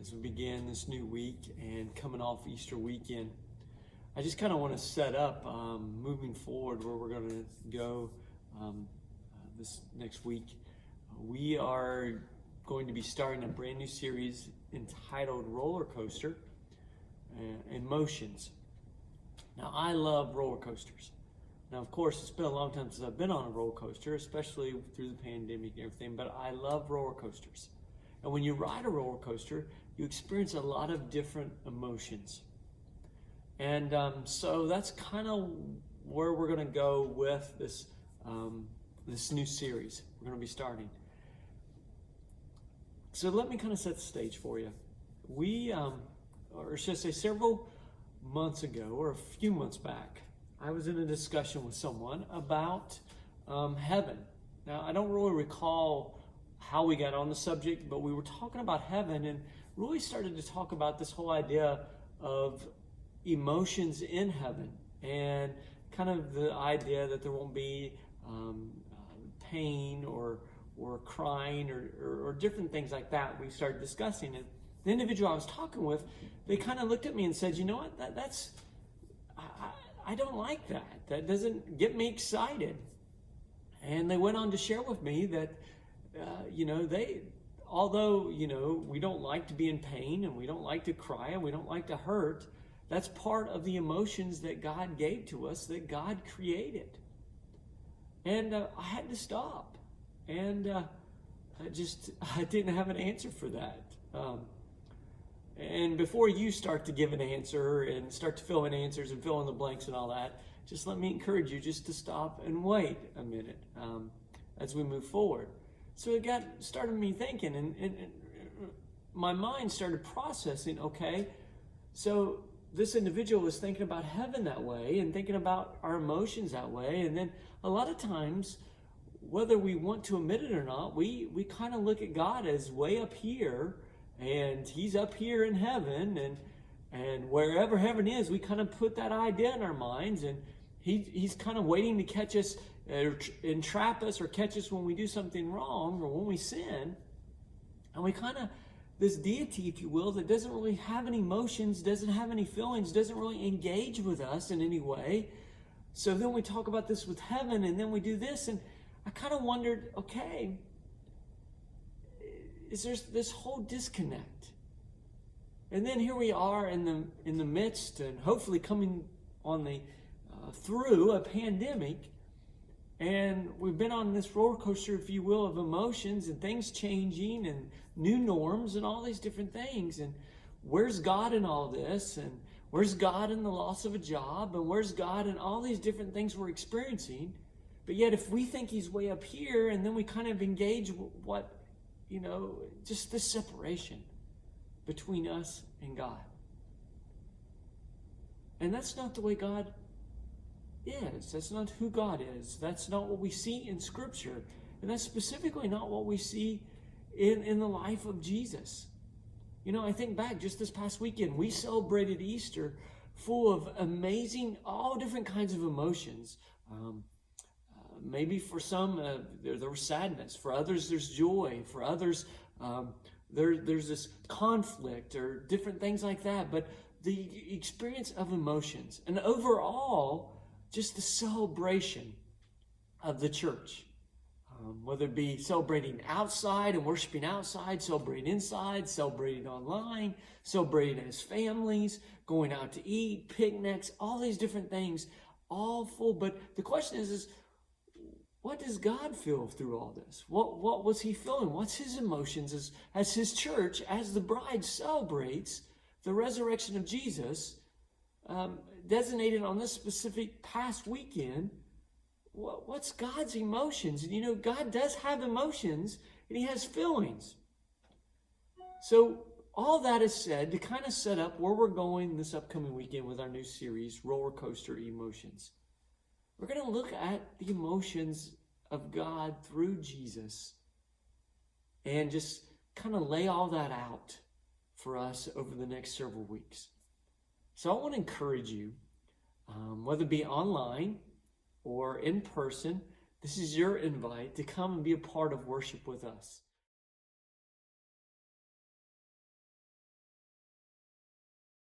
as we begin this new week and coming off Easter weekend. I just kind of want to set up moving forward where we're going to go this next week. We are going to be starting a brand new series entitled Roller Coaster Emotions. Now, I love roller coasters. Now, of course, it's been a long time since I've been on a roller coaster, especially through the pandemic and everything, but I love roller coasters. And when you ride a roller coaster, you experience a lot of different emotions. And so that's kind of where we're going to go with this this new series we're going to be starting. So let me kind of set the stage for you. We, or should I say several months ago, or a few months back, I was in a discussion with someone about heaven. Now, I don't really recall how we got on the subject, but we were talking about heaven and really started to talk about this whole idea of emotions in heaven and kind of the idea that there won't be pain or crying or different things like that. We started discussing it. The individual I was talking with, they kind of looked at me and said, you know what, that's I don't like that. That doesn't get me excited. And they went on to share with me that, although, we don't like to be in pain and we don't like to cry and we don't like to hurt, that's part of the emotions that God gave to us, that God created. And I had to stop. And I didn't have an answer for that. And before you start to give an answer and start to fill in answers and fill in the blanks and all that, just let me encourage you just to stop and wait a minute as we move forward. So it started me thinking, and my mind started processing, okay, so this individual was thinking about heaven that way and thinking about our emotions that way. And then a lot of times, whether we want to admit it or not, we kind of look at God as way up here, and he's up here in heaven, and wherever heaven is, we kind of put that idea in our minds, and he's kind of waiting to catch us, entrap us, or catch us when we do something wrong or when we sin. And we kind of, this deity, if you will, that doesn't really have any emotions, doesn't have any feelings, doesn't really engage with us in any way. So then we talk about this with heaven, and then we do this, and I kind of wondered, okay, is there this whole disconnect? And then here we are in the midst, and hopefully coming on the through a pandemic, and we've been on this roller coaster, if you will, of emotions and things changing and new norms and all these different things. And where's God in all this? And where's God in the loss of a job? And where's God in all these different things we're experiencing? But yet if we think he's way up here, and then we kind of engage what, just this separation between us and God. And that's not the way God is. That's not who God is. That's not what we see in Scripture. And that's specifically not what we see in the life of Jesus. I think back just this past weekend, we celebrated Easter full of amazing, all different kinds of emotions. Maybe for some, there was sadness. For others, there's joy. For others, there's this conflict or different things like that. But the experience of emotions, and overall, just the celebration of the church, whether it be celebrating outside and worshiping outside, celebrating inside, celebrating online, celebrating as families, going out to eat, picnics, all these different things, all full. But the question is what does God feel through all this? What was he feeling? What's his emotions as his church, as the bride celebrates the resurrection of Jesus, designated on this specific past weekend? What's God's emotions? And God does have emotions, and he has feelings. So all that is said to kind of set up where we're going this upcoming weekend with our new series, Roller Coaster Emotions. We're going to look at the emotions of God through Jesus and just kind of lay all that out for us over the next several weeks. So I want to encourage you, whether it be online or in person, this is your invite to come and be a part of worship with us.